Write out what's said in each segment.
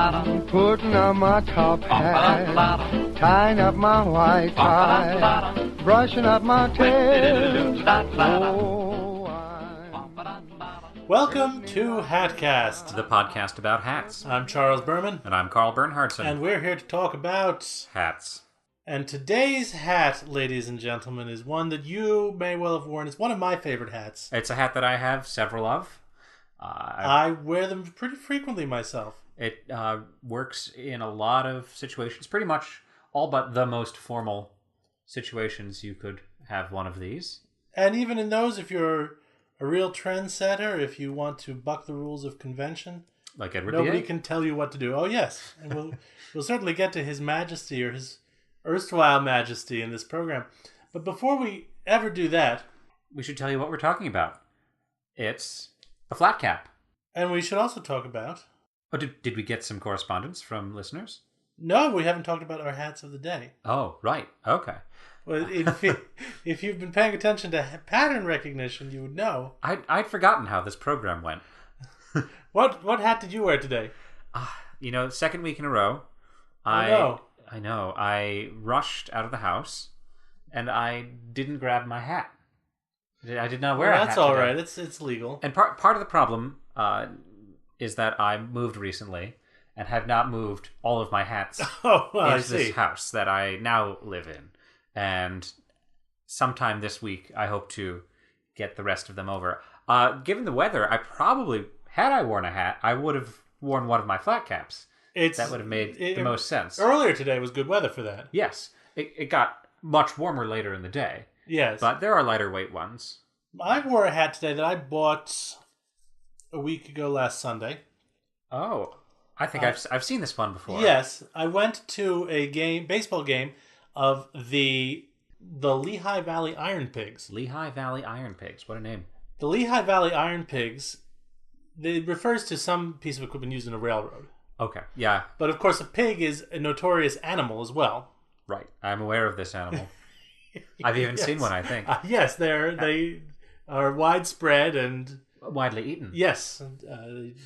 Putting on my top hat, tying up my white tie, brushing up my tail. Welcome to Hatcast, the podcast about hats. I'm Charles Berman. And I'm Carl Bernhardson. And we're here to talk about hats. And today's hat, ladies and gentlemen, is one that you may well have worn. It's one of my favorite hats. It's a hat that I have several of. I wear them pretty frequently myself. It works in a lot of situations, pretty much all but the most formal situations you could have one of these. And even in those, if you're a real trendsetter, if you want to buck the rules of convention, like Edward nobody VIII? can tell you what to do. Oh, yes. And we'll certainly get to His Majesty or His erstwhile Majesty in this program. But before we ever do that, we should tell you what we're talking about. It's a flat cap. And we should also talk about... Oh, did we get some correspondence from listeners? No, we haven't talked about our hats of the day. Oh, right. Okay. Well, if you've been paying attention to pattern recognition, you would know. I'd forgotten how this program went. What hat did you wear today? Second week in a row. I know. I rushed out of the house, and I didn't grab my hat. I did not wear a hat. That's all today. right. It's legal. And part of the problem is that I moved recently and have not moved all of my hats into this house that I now live in. And sometime this week, I hope to get the rest of them over. Given the weather, had I worn a hat, I would have worn one of my flat caps. That would have made the most sense. Earlier today was good weather for that. Yes. It got much warmer later in the day. Yes. But there are lighter weight ones. I wore a hat today that I bought a week ago last Sunday. Oh. I think I've seen this one before. Yes. I went to a baseball game of the Lehigh Valley Iron Pigs. Lehigh Valley Iron Pigs. What a name. The Lehigh Valley Iron Pigs, it refers to some piece of equipment used in a railroad. Okay, yeah. But of course a pig is a notorious animal as well. Right. I'm aware of this animal. I've even seen one, I think. Yes, they are widespread and... widely eaten. Yes.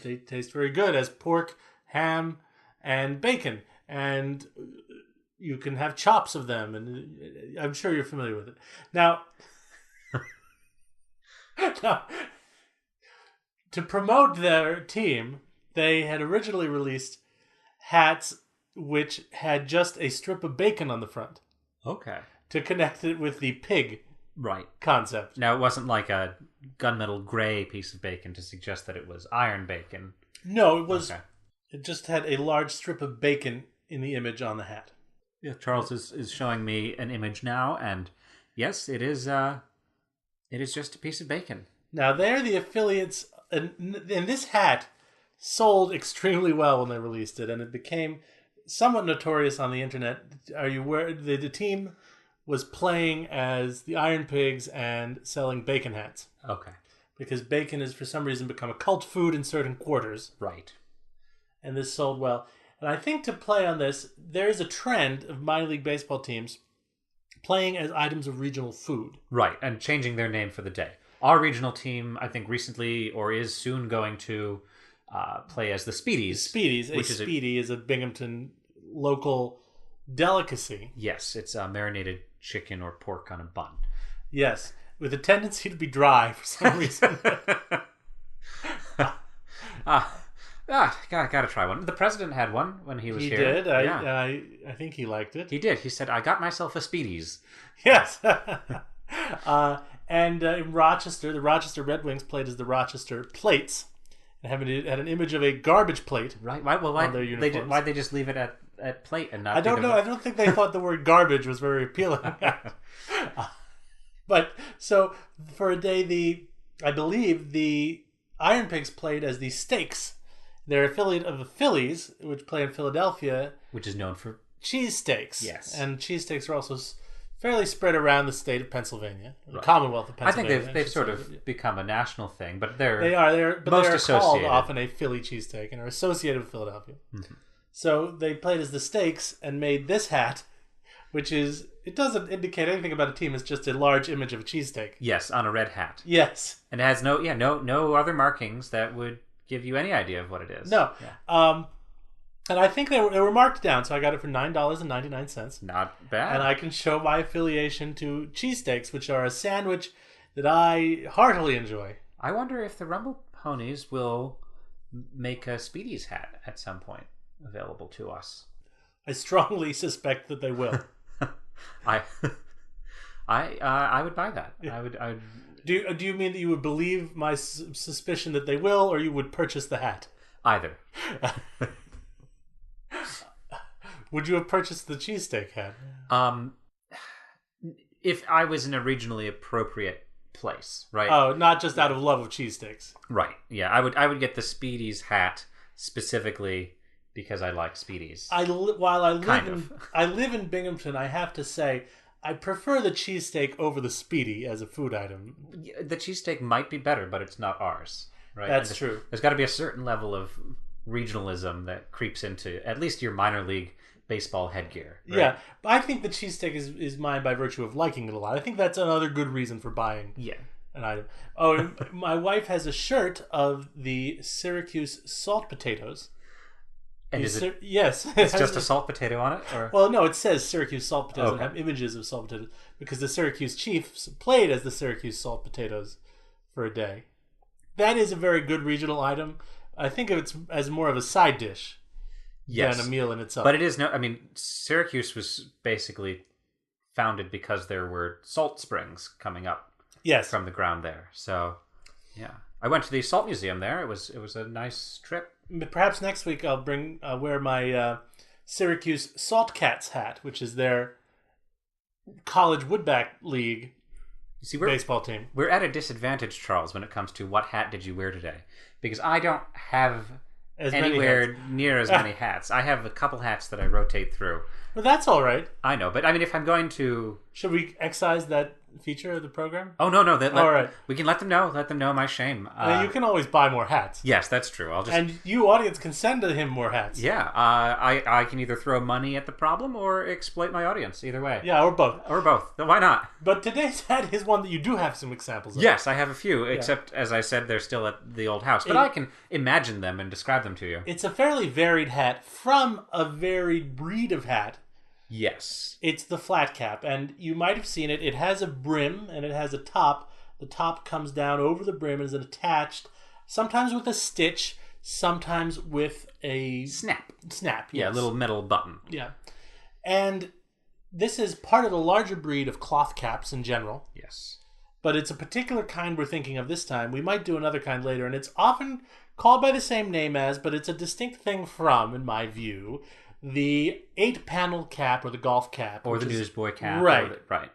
They taste very good as pork, ham, and bacon. And you can have chops of them, and I'm sure you're familiar with it. Now, to promote their team, they had originally released hats which had just a strip of bacon on the front. Okay. To connect it with the pig concept. Now, it wasn't like a gunmetal gray piece of bacon to suggest that it was iron bacon. No, it was. Okay. It just had a large strip of bacon in the image on the hat. Yeah, Charles is showing me an image now, and yes, it is just a piece of bacon. Now, they're the affiliates, and this hat sold extremely well when they released it, and it became somewhat notorious on the internet. The team was playing as the Iron Pigs and selling bacon hats. Okay. Because bacon has for some reason become a cult food in certain quarters. Right. And this sold well. And I think to play on this, there is a trend of minor league baseball teams playing as items of regional food. Right, and changing their name for the day. Our regional team, I think recently or is soon going to play as the Speedies. Speedy is a Binghamton local delicacy. Yes, it's marinated chicken or pork on a bun. Yes, with a tendency to be dry for some reason. Gotta try one. The president had one when he was here. He did. Yeah. I think he liked it. He did. He said, "I got myself a Speedies." Yes. And in Rochester, the Rochester Red Wings played as the Rochester Plates, and had an image of a garbage plate. Right. Why'd they just leave it at plate and not? I don't know. I don't think they thought the word garbage was very appealing. But so for a day, I believe the Iron Pigs played as the Steaks. They're affiliate of the Phillies, which play in Philadelphia, which is known for cheesesteaks. Yes, and cheesesteaks are also fairly spread around the state of Pennsylvania, the Commonwealth of Pennsylvania. I think they've sort of become a national thing, but they're called often a Philly cheesesteak and are associated with Philadelphia. Mm-hmm. So they played as the Steaks and made this hat, which it doesn't indicate anything about a team. It's just a large image of a cheesesteak. Yes, on a red hat. Yes, and it has no other markings that would give you any idea of what it is. No. Yeah. And I think they were marked down, so I got it for $9.99. Not bad. And I can show my affiliation to cheesesteaks, which are a sandwich that I heartily enjoy. I wonder if the Rumble Ponies will make a Speedy's hat at some point available to us. I strongly suspect that they will. I would buy that. Yeah. I would. Do you mean that you would believe my suspicion that they will, or you would purchase the hat? Either. Would you have purchased the cheesesteak hat? If I was in a regionally appropriate place, right? Oh, not just out of love of cheesesteaks. Right. Yeah, I would get the Speedy's hat specifically because I like Speedy's. While I live in Binghamton, I have to say I prefer the cheesesteak over the Speedy as a food item. The cheesesteak might be better, but it's not ours. Right. That's true. There's got to be a certain level of regionalism that creeps into at least your minor league baseball headgear. Right? Yeah, but I think the cheesesteak is mine by virtue of liking it a lot. I think that's another good reason for buying an item. Oh, and my wife has a shirt of the Syracuse salt potatoes. And is it? Yes. It's just a salt potato on it? Or? Well, no, it says Syracuse salt potatoes and Okay. have images of salt potatoes because the Syracuse Chiefs played as the Syracuse salt potatoes for a day. That is a very good regional item. I think of it as more of a side dish. Yes. Than a meal in itself. But it is Syracuse was basically founded because there were salt springs coming up from the ground there. So, yeah. I went to the salt museum there. It was a nice trip. Perhaps next week I'll wear my Syracuse Salt Cats hat, which is their college woodback league baseball team. We're at a disadvantage, Charles, when it comes to what hat did you wear today? Because I don't have anywhere near as many hats. I have a couple hats that I rotate through. Well, that's all right. I know, but I mean, if I'm going to... Should we excise that feature of the program? Oh, no. All right. We can let them know. Let them know my shame. You can always buy more hats. Yes, that's true. And you, audience, can send to him more hats. Yeah. I can either throw money at the problem or exploit my audience. Either way. Yeah, or both. Why not? But today's hat is one that you do have some examples of. Yes, I have a few, except, as I said, they're still at the old house. But I can imagine them and describe them to you. It's a fairly varied hat from a varied breed of hat. Yes. It's the flat cap, and you might have seen it. It has a brim, and it has a top. The top comes down over the brim and is attached, sometimes with a stitch, sometimes with a... Snap, yes. Yeah, a little metal button. Yeah. And this is part of the larger breed of cloth caps in general. Yes. But it's a particular kind we're thinking of this time. We might do another kind later, and it's often called by the same name as, but it's a distinct thing from, in my view, the 8-panel cap or the golf cap. Or the newsboy cap. Right. Right.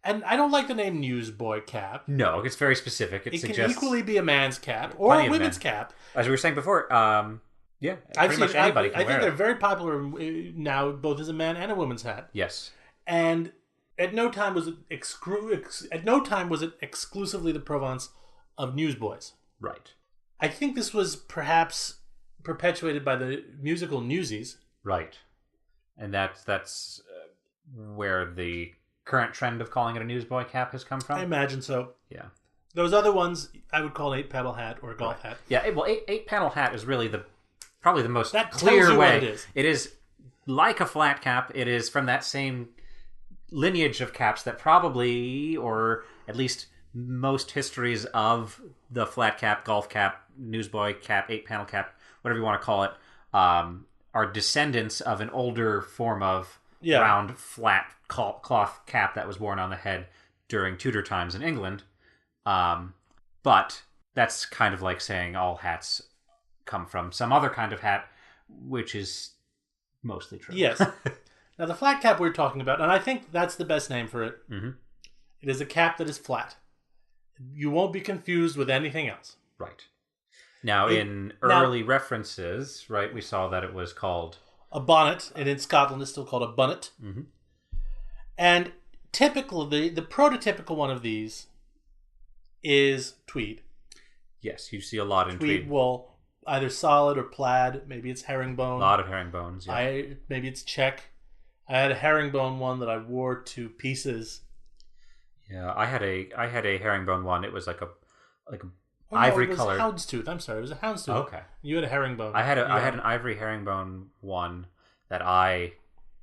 And I don't like the name newsboy cap. No, it's very specific. It can suggests equally be a man's cap or a women's cap. As we were saying before, pretty much anybody can wear it. I think they're very popular now, both as a man and a woman's hat. Yes. And at no time was it exclusively the province of newsboys. Right. I think this was perhaps perpetuated by the musical Newsies. Right. And that's where the current trend of calling it a newsboy cap has come from? I imagine so. Yeah. Those other ones I would call an 8-panel hat or a golf hat. Yeah, well, 8-panel hat is really probably the most that clear way. What it is. It is like a flat cap. It is from that same lineage of caps that probably, or at least most histories of the flat cap, golf cap, newsboy cap, 8-panel cap, whatever you want to call it, are descendants of an older form of round, flat cloth cap that was worn on the head during Tudor times in England. But that's kind of like saying all hats come from some other kind of hat, which is mostly true. Yes. Now, the flat cap we're talking about, and I think that's the best name for it. Mm-hmm. It is a cap that is flat. You won't be confused with anything else. Right. Now, in early references, right, we saw that it was called a bonnet, and in Scotland it's still called a bunnet. Mm-hmm. And typically, the prototypical one of these is tweed. Yes, you see a lot in tweed. Tweed wool, either solid or plaid. Maybe it's herringbone. A lot of herringbones, yeah. Maybe it's check. I had a herringbone one that I wore to pieces. Yeah, I had a herringbone one. It was like a ivory it was colored. Houndstooth. I'm sorry, it was a houndstooth. Okay. You had a herringbone. I had an ivory herringbone one that I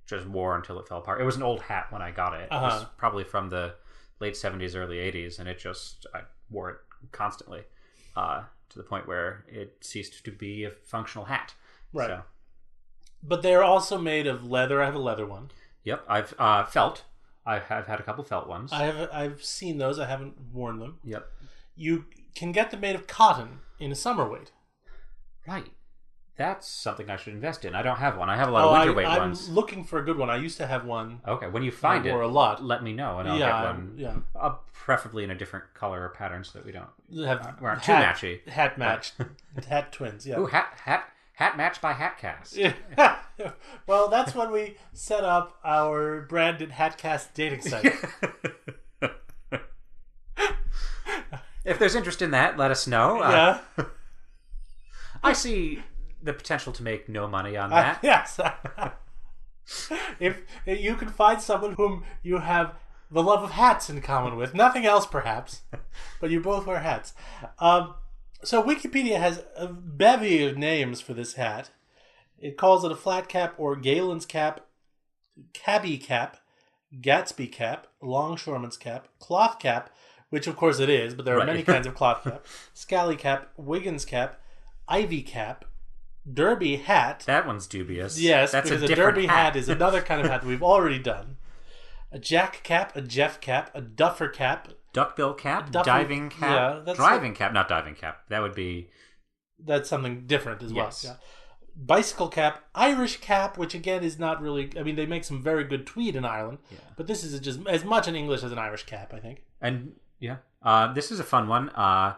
just wore until it fell apart. It was an old hat when I got it. It was probably from the late 70s, early 80s, and I wore it constantly to the point where it ceased to be a functional hat. Right. So. But they're also made of leather. I have a leather one. Yep, I've felt. I've had a couple felt ones. I've seen those. I haven't worn them. Yep. You can get them made of cotton in a summer weight. Right. That's something I should invest in. I don't have one. I have a lot of winter weight ones. I'm looking for a good one. I used to have one. Okay, when you find it, a lot. let me know, and I'll get one. Yeah. Preferably in a different color or pattern so that we don't we're too matchy. Hat matched. Hat twins, yeah. Ooh, hat matched by Hatcast. Yeah. Well, that's when we set up our branded Hatcast dating site. If there's interest in that, let us know. Yeah. I see the potential to make no money on that. Yes. If you can find someone whom you have the love of hats in common with, nothing else perhaps, but you both wear hats. So Wikipedia has a bevy of names for this hat. It calls it a flat cap or Galen's cap, cabbie cap, Gatsby cap, longshoreman's cap, cloth cap, which of course it is, but there are many kinds of cloth cap, scally cap, Wiggins cap, ivy cap, derby hat. That one's dubious. Yes, that's because a derby hat. hat is another kind of hat that we've already done. A jack cap, a Jeff cap, a duffer cap. Duckbill cap, diving cap, driving cap, not diving cap. That would be... That's something different as well. Yes. Yeah. Bicycle cap, Irish cap, which again is not really... I mean, they make some very good tweed in Ireland, but this is just as much in English as an Irish cap, I think. And, this is a fun one. A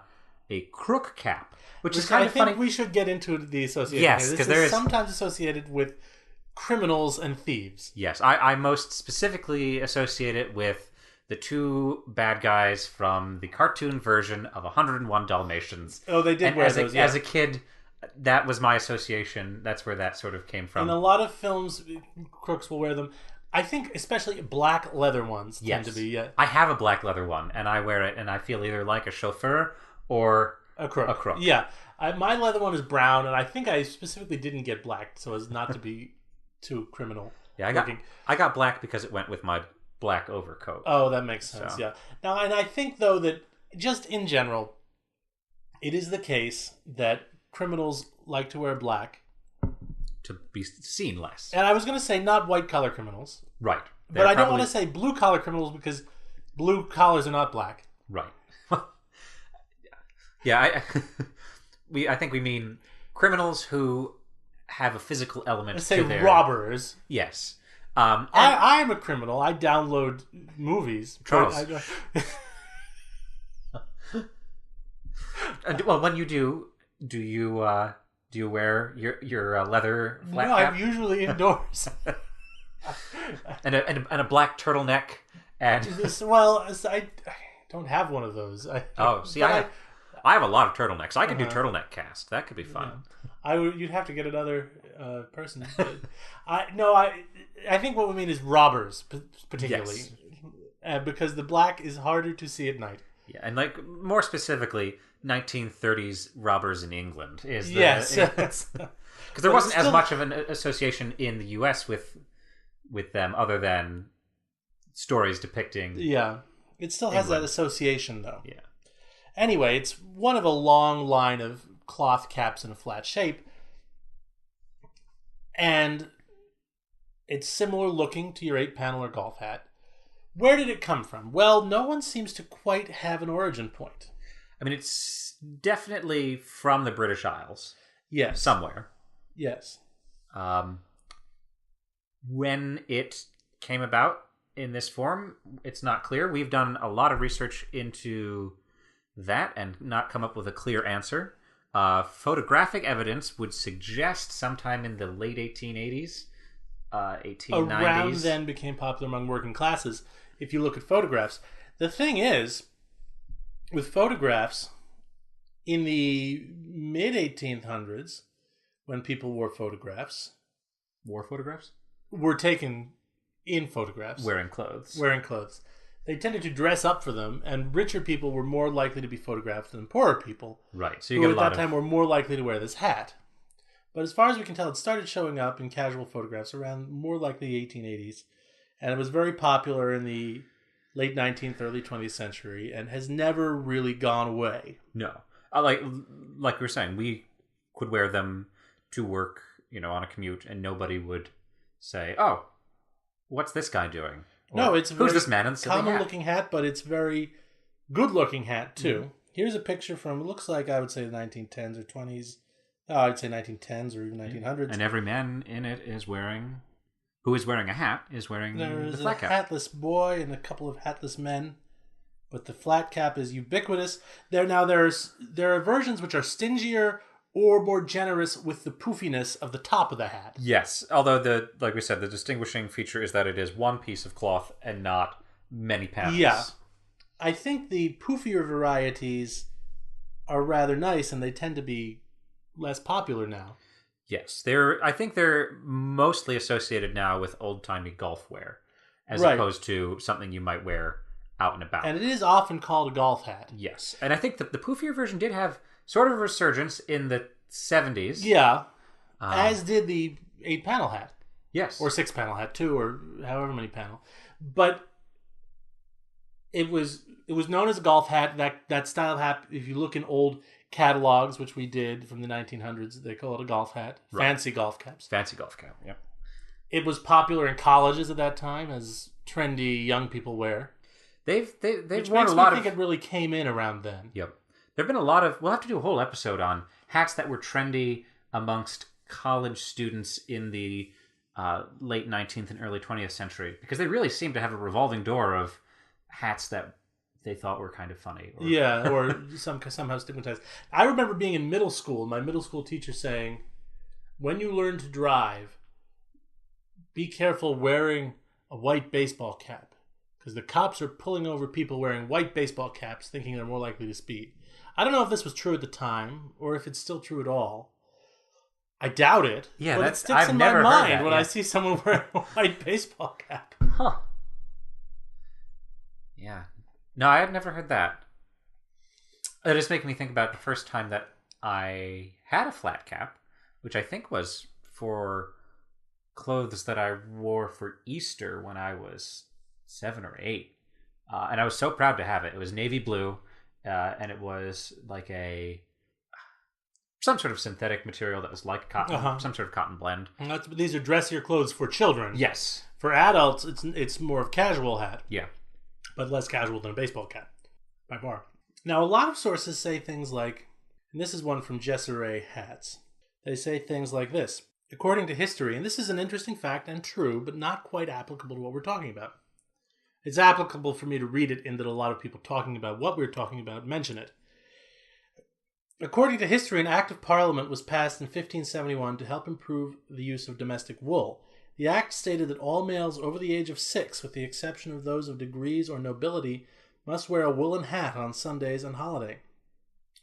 crook cap, which is kind of funny. I think we should get into the association. Yes, because there is sometimes associated with criminals and thieves. Yes, I most specifically associate it with the two bad guys from the cartoon version of 101 Dalmatians. Oh, they did wear those, As a kid, that was my association. That's where that sort of came from. In a lot of films, crooks will wear them. I think especially black leather ones tend to be. Yeah. I have a black leather one, and I wear it, and I feel either like a chauffeur or a crook. Yeah. My leather one is brown, and I think I specifically didn't get black so as not to be too criminal. Yeah, I got black because it went with my black overcoat. Oh, that makes sense. So. Yeah. Now, and I think though that just in general, it is the case that criminals like to wear black to be seen less. And I was going to say not white collar criminals, right? But I don't want to say blue collar criminals because blue collars are not black, right? Yeah, I think we mean criminals who have a physical element. Let's say robbers. Yes. I am a criminal. I download movies. Charles. Well, when you do you wear your leather flat cap? I'm usually indoors. and a black turtleneck and. I don't have one of those. I have a lot of turtlenecks. I could do turtleneck cast. That could be fun. Yeah. You'd have to get another person. I think what we mean is robbers, particularly, because the black is harder to see at night. Yeah, and like more specifically, 1930s robbers in England is because there wasn't as much of an association in the U.S. with them, other than stories depicting. Yeah, it still has England. that association though. Yeah. Anyway, it's one of a long line of cloth caps in a flat shape. And it's similar looking to your 8-paneler golf hat. Where did it come from? Well, no one seems to quite have an origin point. I mean, it's definitely from the British Isles. Yes. Somewhere. Yes. When it came about in this form, it's not clear. We've done a lot of research into that and not come up with a clear answer. Photographic evidence would suggest sometime in the late 1880s, 1890s. Around then became popular among working classes. If you look at photographs, the thing is, with photographs, in the mid 1800s, when people wore photographs, were taken in photographs, wearing clothes. they tended to dress up for them, and richer people were more likely to be photographed than poorer people. Right. So who at that time were more likely to wear this hat. But as far as we can tell, it started showing up in casual photographs around more like the 1880s, and it was very popular in the late 19th, early 20th century, and has never really gone away. No. Like we were saying, we could wear them to work, on a commute, and nobody would say, "Oh, what's this guy doing?" Or, no, it's who's this man in the silly common-looking hat, but it's very good-looking hat, too. Mm-hmm. Here's a picture from, it looks like, I would say, the 1910s or 20s. I'd say 1910s or even 1900s. And every man in it who is wearing a hat, is wearing the flat cap. There's a hatless boy and a couple of hatless men, but the flat cap is ubiquitous. There are versions which are stingier or more generous with the poofiness of the top of the hat. Yes, although like we said, the distinguishing feature is that it is one piece of cloth and not many panels. Yeah. I think the poofier varieties are rather nice, and they tend to be less popular now. Yes, I think they're mostly associated now with old-timey golf wear, as opposed to something you might wear out and about. And it is often called a golf hat. Yes, and I think the poofier version did have sort of a resurgence in the 70s. Yeah, as did the 8-panel hat. Yes. Or 6-panel hat, too, or however many panel. But it was known as a golf hat. That style of hat, if you look in old catalogs, which we did from the 1900s, they call it a golf hat. Right. Fancy golf caps. Fancy golf cap, yep. It was popular in colleges at that time, as trendy young people wear. They've which worn makes a lot me think it really came in around then. Yep. There have been a lot of... We'll have to do a whole episode on hats that were trendy amongst college students in the late 19th and early 20th century, because they really seem to have a revolving door of hats that they thought were kind of funny. Or somehow stigmatized. I remember being in middle school, my middle school teacher saying, when you learn to drive, be careful wearing a white baseball cap, because the cops are pulling over people wearing white baseball caps thinking they're more likely to speed. I don't know if this was true at the time, or if it's still true at all. I doubt it. Yeah, but it sticks in my mind when I see someone wearing a white baseball cap. Huh. Yeah. No, I had never heard that. It just making me think about the first time that I had a flat cap, which I think was for clothes that I wore for Easter when I was 7 or 8. And I was so proud to have it. It was navy blue, and it was like some sort of synthetic material that was like cotton, some sort of cotton blend. These are dressier clothes for children. Yes. For adults, it's more of a casual hat. Yeah. But less casual than a baseball cap, by far. Now, a lot of sources say things like, and this is one from Jessere Hats, they say things like this. According to history, and this is an interesting fact and true, but not quite applicable to what we're talking about. It's applicable for me to read it in that a lot of people talking about what we're talking about mention it. According to history, an act of parliament was passed in 1571 to help improve the use of domestic wool. The act stated that all males over the age of 6, with the exception of those of degrees or nobility, must wear a woolen hat on Sundays and holiday.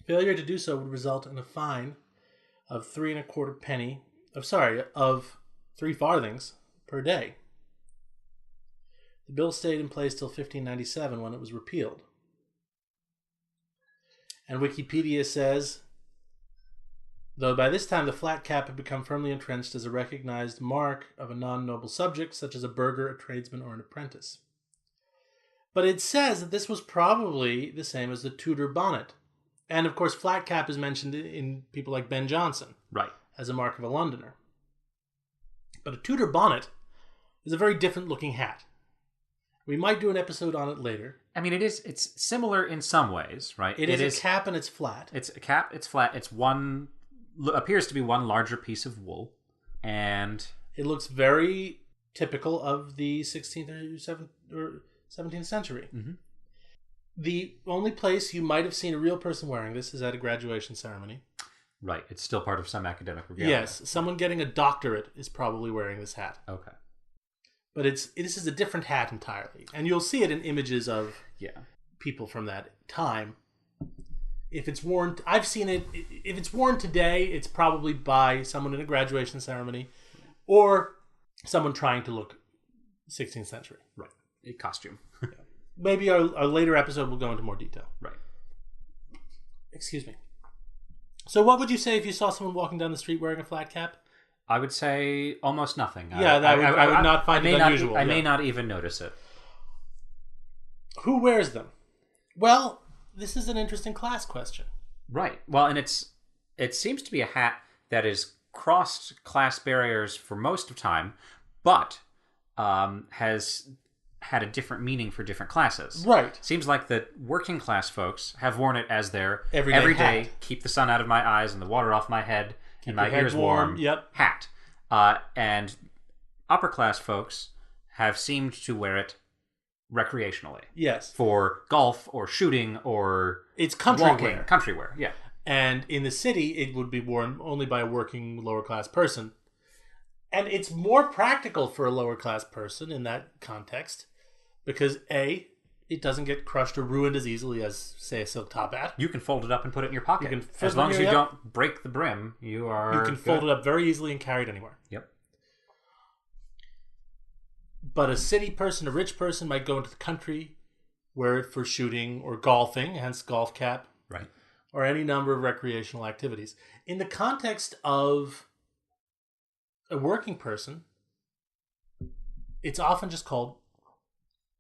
Failure to do so would result in a fine of 3 farthings per day. The bill stayed in place till 1597 when it was repealed. And Wikipedia says, though by this time the flat cap had become firmly entrenched as a recognized mark of a non-noble subject, such as a burgher, a tradesman, or an apprentice. But it says that this was probably the same as the Tudor bonnet. And of course, flat cap is mentioned in people like Ben Jonson. Right. As a mark of a Londoner. But a Tudor bonnet is a very different looking hat. We might do an episode on it later. I mean, it's similar in some ways, right? It is a cap and it's flat. It's a cap, it's flat, appears to be one larger piece of wool, and it looks very typical of the 16th or 17th century. Mm-hmm. The only place you might have seen a real person wearing this is at a graduation ceremony. Right, it's still part of some academic review. Yes, someone getting a doctorate is probably wearing this hat. Okay. But this is a different hat entirely. And you'll see it in images of people from that time. If it's worn, I've seen it, if it's worn today, it's probably by someone in a graduation ceremony or someone trying to look 16th century. Right. A costume. maybe our later episode will go into more detail. Right. Excuse me. So what would you say if you saw someone walking down the street wearing a flat cap? I would say almost nothing. Yeah, I would not find it unusual. I may not even notice it. Who wears them? Well, this is an interesting class question. Right. Well, and it seems to be a hat that is crossed class barriers for most of time, but has had a different meaning for different classes. Right. Seems like the working class folks have worn it as their every day keep the sun out of my eyes and the water off my head and my ears warm hat. And upper class folks have seemed to wear it recreationally. Yes. For golf or shooting or it's country wear. Country wear, yeah. And in the city, it would be worn only by a working lower class person. And it's more practical for a lower class person in that context because A, it doesn't get crushed or ruined as easily as, say, a silk top hat. You can fold it up and put it in your pocket. You can as long as you don't break the brim, you can fold it up very easily and carry it anywhere. Yep. But a city person, a rich person, might go into the country, wear it for shooting or golfing, hence golf cap. Right. Or any number of recreational activities. In the context of a working person, it's often just called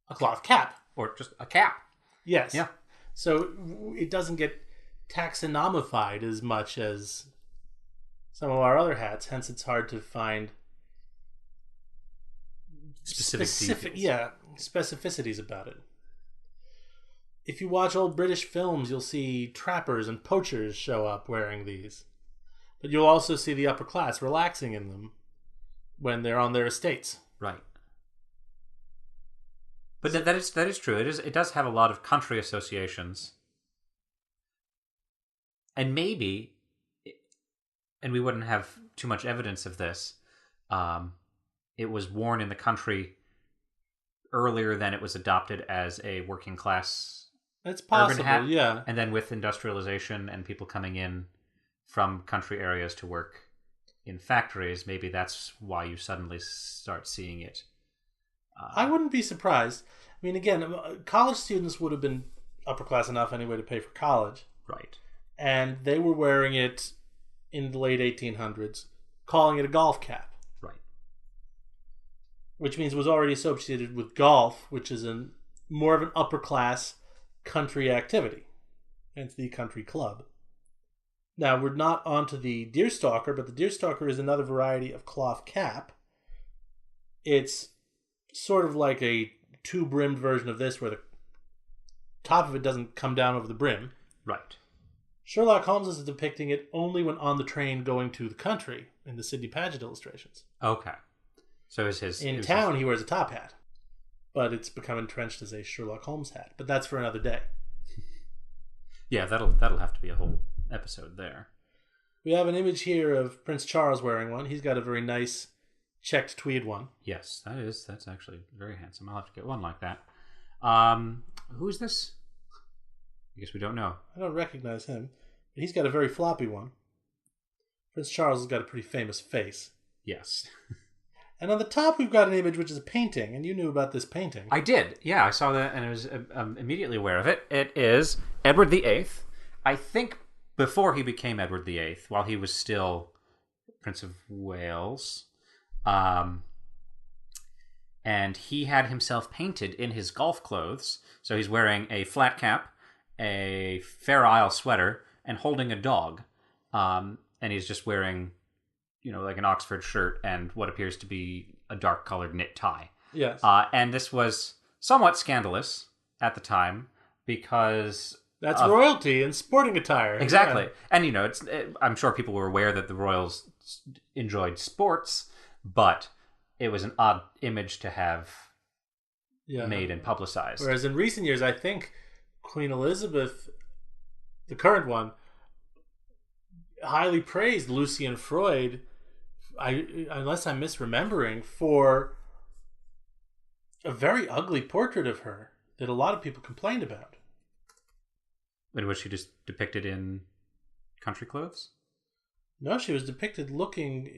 a cloth cap. Or just a cap. Yes. Yeah. So it doesn't get taxonomified as much as some of our other hats, hence it's hard to find specificities about it. If you watch old British films, you'll see trappers and poachers show up wearing these. But you'll also see the upper class relaxing in them when they're on their estates. Right. But that is true. It does have a lot of country associations. And maybe, and we wouldn't have too much evidence of this, it was worn in the country earlier than it was adopted as a working class It's possible, urban hat. Yeah. And then with industrialization and people coming in from country areas to work in factories, maybe that's why you suddenly start seeing it. I wouldn't be surprised. I mean, again, college students would have been upper class enough anyway to pay for college. Right. And they were wearing it in the late 1800s, calling it a golf cap. Right. Which means it was already associated with golf, which is more of an upper class country activity. Hence the country club. Now, we're not onto the deerstalker, but the deerstalker is another variety of cloth cap. It's sort of like a two-brimmed version of this, where the top of it doesn't come down over the brim. Right. Sherlock Holmes is depicting it only when on the train going to the country in the Sidney Paget illustrations. Okay. So in town he wears a top hat, but it's become entrenched as a Sherlock Holmes hat. But that's for another day. Yeah, that'll have to be a whole episode there. We have an image here of Prince Charles wearing one. He's got a very nice checked tweed one. Yes, that's actually very handsome. I'll have to get one like that. Who is this? I guess we don't know. I don't recognize him, but he's got a very floppy one. Prince Charles has got a pretty famous face. Yes. And on the top, we've got an image which is a painting, and you knew about this painting. I did. Yeah, I saw that, and I was immediately aware of it. It is Edward VIII. I think before he became Edward VIII, while he was still Prince of Wales, and he had himself painted in his golf clothes. So he's wearing a flat cap, a Fair Isle sweater, and holding a dog. And he's just wearing, like an Oxford shirt and what appears to be a dark-colored knit tie. Yes. And this was somewhat scandalous at the time because... That's royalty in sporting attire. Exactly. Yeah. And, I'm sure people were aware that the royals enjoyed sports, but it was an odd image to have made and publicized. Whereas in recent years, I think Queen Elizabeth, the current one, highly praised Lucian Freud, unless I'm misremembering, for a very ugly portrait of her that a lot of people complained about. In which she just depicted in country clothes? No, she was depicted looking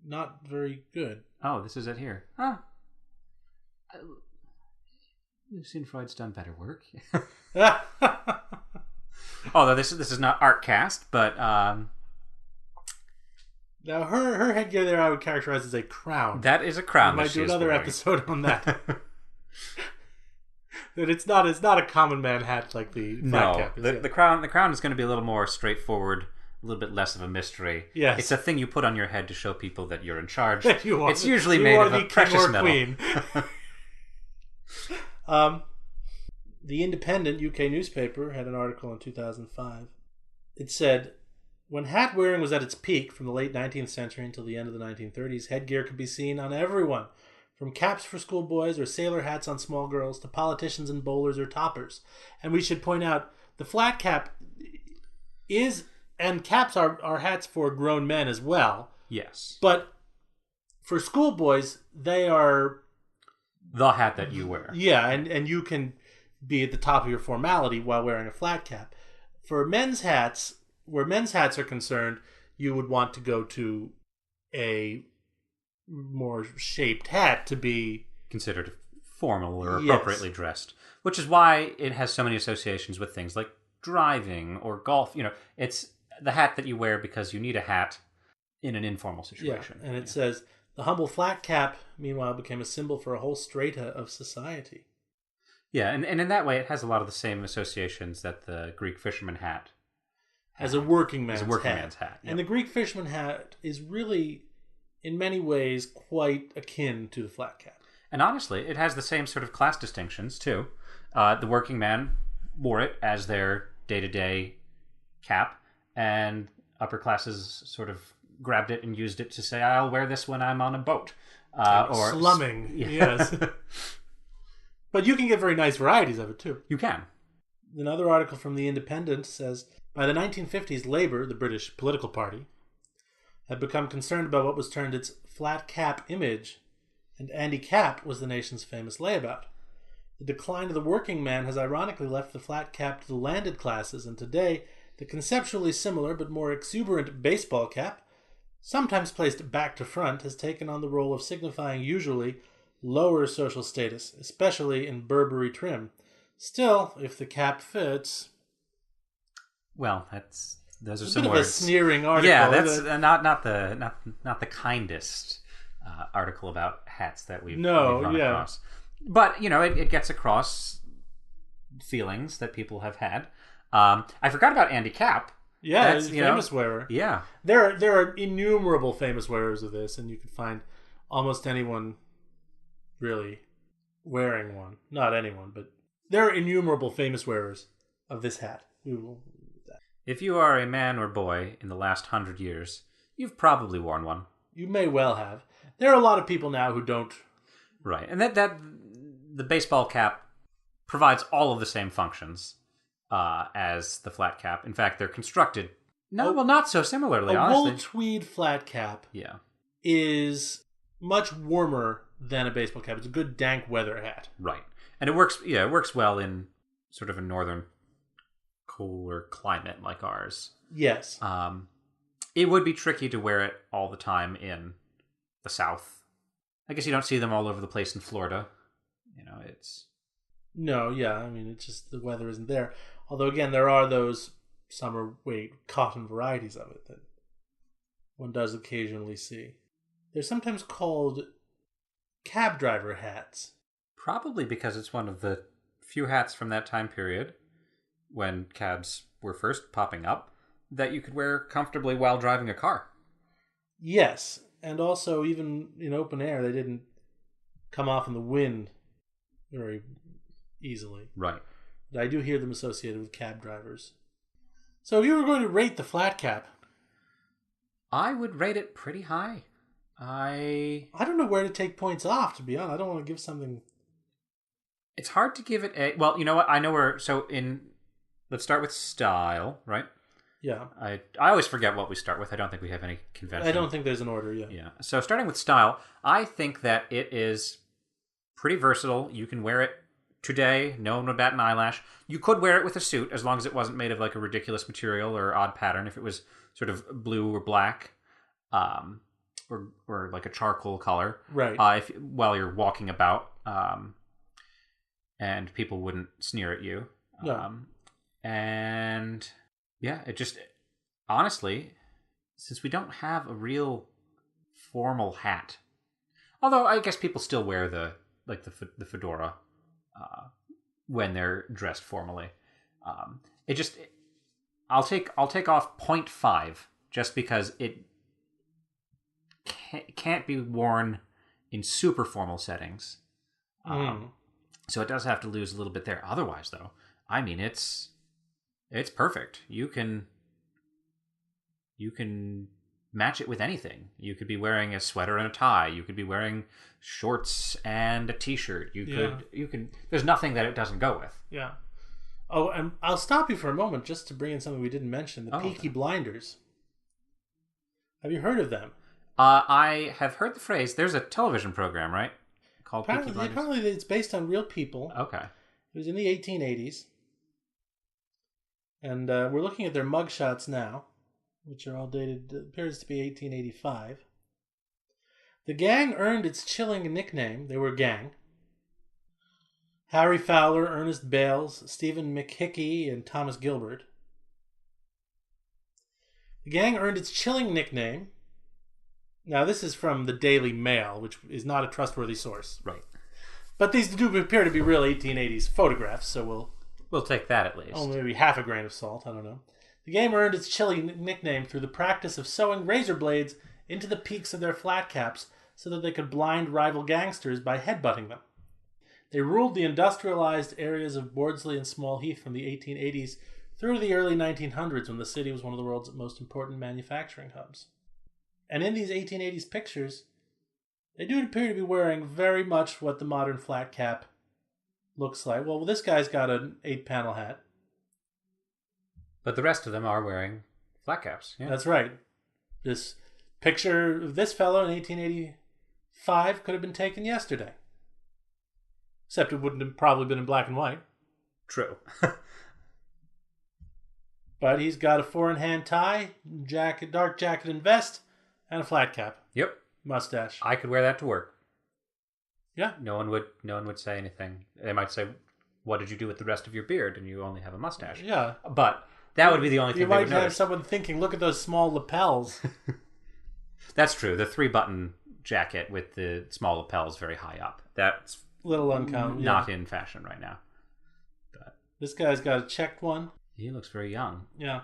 not very good. Oh, this is it here. Huh. Freud's done better work. Although this is not Artcast, but now her headgear there I would characterize as a crown. That is a crown. We might do another episode on that. That it's not a common man hat like the flat cap. The crown is going to be a little more straightforward, a little bit less of a mystery. Yes. It's a thing you put on your head to show people that you're in charge. It's usually made of a precious metal. Queen. The Independent UK newspaper had an article in 2005. It said, when hat wearing was at its peak from the late 19th century until the end of the 1930s, headgear could be seen on everyone, from caps for schoolboys or sailor hats on small girls to politicians and bowlers or toppers. And we should point out, the flat cap is, and caps are hats for grown men as well. Yes. But for schoolboys, they are the hat that you wear. Yeah, and you can be at the top of your formality while wearing a flat cap. For men's hats, where men's hats are concerned, you would want to go to a more shaped hat to be considered formal or appropriately dressed, which is why it has so many associations with things like driving or golf. It's the hat that you wear because you need a hat in an informal situation. Yeah, and it says, the humble flat cap, meanwhile, became a symbol for a whole strata of society. Yeah, and in that way, it has a lot of the same associations that the Greek fisherman hat as a working man's hat. And the Greek fisherman hat is really, in many ways, quite akin to the flat cap. And honestly, it has the same sort of class distinctions, too. The working man wore it as their day-to-day cap, and upper classes sort of grabbed it and used it to say, I'll wear this when I'm on a boat. Or slumming, yes. But you can get very nice varieties of it, too. You can. Another article from The Independent says, by the 1950s, Labour, the British political party, had become concerned about what was termed its flat cap image, and Andy Cap was the nation's famous layabout. The decline of the working man has ironically left the flat cap to the landed classes, and today, the conceptually similar but more exuberant baseball cap, sometimes placed back to front, has taken on the role of signifying usually lower social status, especially in Burberry trim. Still, if the cap fits... Well, those are a some bit words. Of a sneering article. Yeah, that's not the kindest article about hats that we've run across. But it gets across feelings that people have had. I forgot about Andy Cap. Yeah, he's a famous wearer. Yeah, there are innumerable famous wearers of this, and you can find almost anyone really wearing one. Not anyone, but there are innumerable famous wearers of this hat. If you are a man or boy in the last 100 years, you've probably worn one. You may well have. There are a lot of people now who don't. Right, and that the baseball cap provides all of the same functions as the flat cap. In fact, they're constructed not so similarly. Honestly, wool tweed flat cap. Yeah, is much warmer than a baseball cap. It's a good dank weather hat. Right, and it works. Yeah, it works well in sort of a northern, cooler climate like ours. Yes. It would be tricky to wear it all the time in the South. I guess you don't see them all over the place in Florida. It's... No, yeah. I mean, it's just the weather isn't there. Although, again, there are those summer weight cotton varieties of it that one does occasionally see. They're sometimes called cab driver hats. Probably because it's one of the few hats from that time period when cabs were first popping up that you could wear comfortably while driving a car. Yes, and also even in open air, they didn't come off in the wind very easily. Right. But I do hear them associated with cab drivers. So if you were going to rate the flat cap... I would rate it pretty high. I don't know where to take points off, to be honest. I don't want to give something... It's hard to give it a... Well, you know what? I know where... So let's start with style, right? Yeah. I always forget what we start with. I don't think we have any convention. I don't think there's an order, yeah. Yeah. So starting with style, I think that it is pretty versatile. You can wear it today. No one would bat an eyelash. You could wear it with a suit as long as it wasn't made of like a ridiculous material or odd pattern. If it was sort of blue or black, or like a charcoal color. Right. While you're walking about. and people wouldn't sneer at you. No. And yeah, it just, honestly, since we don't have a real formal hat, although I guess people still wear the fedora when they're dressed formally. I'll take off 0.5 just because it can't be worn in super formal settings. So it does have to lose a little bit there. Otherwise, though, I mean, it's perfect. You can match it with anything. You could be wearing a sweater and a tie. You could be wearing shorts and a t-shirt. You can. There's nothing that it doesn't go with. Yeah. Oh, and I'll stop you for a moment just to bring in something we didn't mention: the Peaky Blinders. Have you heard of them? I have heard the phrase. There's a television program, right? Called Peaky Blinders. Apparently, it's based on real people. Okay. It was in the 1880s. And we're looking at their mugshots now, which are all dated, appears to be 1885. The gang earned its chilling nickname. They were a gang. Harry Fowler, Ernest Bales, Stephen McHickey, and Thomas Gilbert. The gang earned its chilling nickname. Now, this is from the Daily Mail, which is not a trustworthy source. Right. But these do appear to be real 1880s photographs, so we'll take that at least. Oh, maybe half a grain of salt. I don't know. The game earned its chilling nickname through the practice of sewing razor blades into the peaks of their flat caps so that they could blind rival gangsters by headbutting them. They ruled the industrialized areas of Bordsley and Small Heath from the 1880s through to the early 1900s when the city was one of the world's most important manufacturing hubs. And in these 1880s pictures, they do appear to be wearing very much what the modern flat cap looks like. Well, this guy's got an 8-panel hat. But the rest of them are wearing flat caps. Yeah. That's right. This picture of this fellow in 1885 could have been taken yesterday. Except it wouldn't have probably been in black and white. True. But he's got a 4-in-hand tie, dark jacket and vest, and a flat cap. Yep. Mustache. I could wear that to work. Yeah. No one would say anything. They might say, "What did you do with the rest of your beard?" And you only have a mustache. Yeah. But that would be the only thing they would notice. You might have someone thinking, "Look at those small lapels." That's true. The 3-button jacket with the small lapels very high up. That's little uncommon. Not in fashion right now. But this guy's got a checked one. He looks very young. Yeah.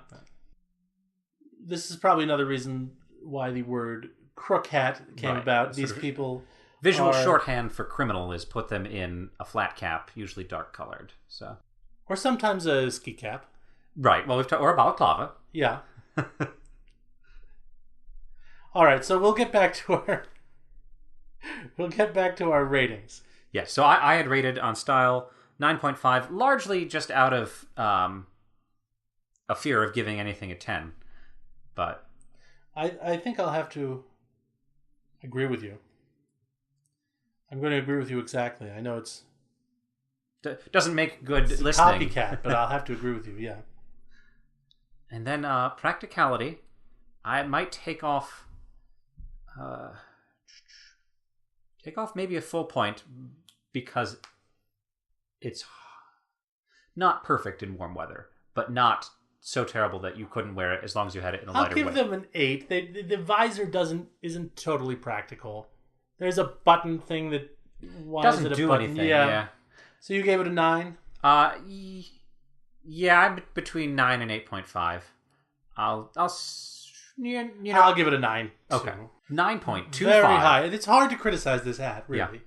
This is probably another reason why the word crook hat came about. These people... Visual shorthand for criminal is put them in a flat cap, usually dark colored. So, or sometimes a ski cap. Right. Well, or a balaclava. Yeah. All right. So we'll get back to our ratings. Yeah. So I had rated on style 9.5, largely just out of a fear of giving anything a 10. But I think I'll have to agree with you. I'm going to agree with you exactly. I know it's... doesn't make good it's listening. Copycat, but I'll have to agree with you, yeah. And then practicality, I might take off maybe a full point because it's not perfect in warm weather, but not so terrible that you couldn't wear it as long as you had it in a lighter way. I'll give them an 8. The visor isn't totally practical. There's a button thing that doesn't do anything. Yeah. So you gave it a 9? Yeah, I'm between 9 and 8.5. I'll give it a 9. Okay. 9.25. Very high. It's hard to criticize this hat, really. Yeah.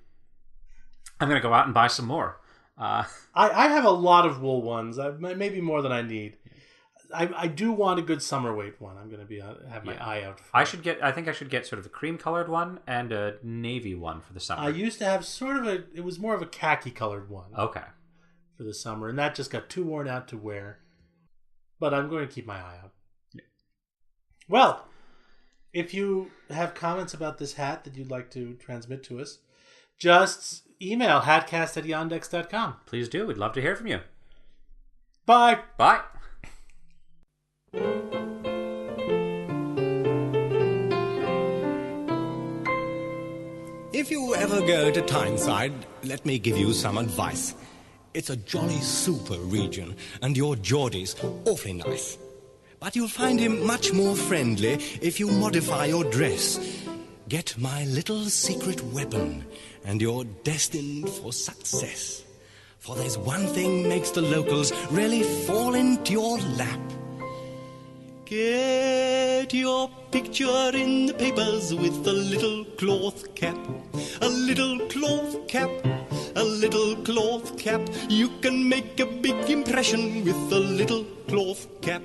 I'm going to go out and buy some more. I have a lot of wool ones, maybe more than I need. I do want a good summer weight one. I'm going to have my eye out for. I think I should get sort of a cream colored one and a navy one for the summer. I used to have it was more of a khaki colored one. Okay. For the summer, and that just got too worn out to wear. But I'm going to keep my eye out. Yeah. Well, if you have comments about this hat that you'd like to transmit to us, just email hatcast@yandex.com. Please do. We'd love to hear from you. Bye. Bye. If you ever go to Tyneside, let me give you some advice. It's a jolly super region, and your Geordie's awfully nice. But you'll find him much more friendly if you modify your dress. Get my little secret weapon, and you're destined for success. For there's one thing makes the locals really fall into your lap. Get your picture in the papers with a little cloth cap. A little cloth cap, a little cloth cap. You can make a big impression with a little cloth cap.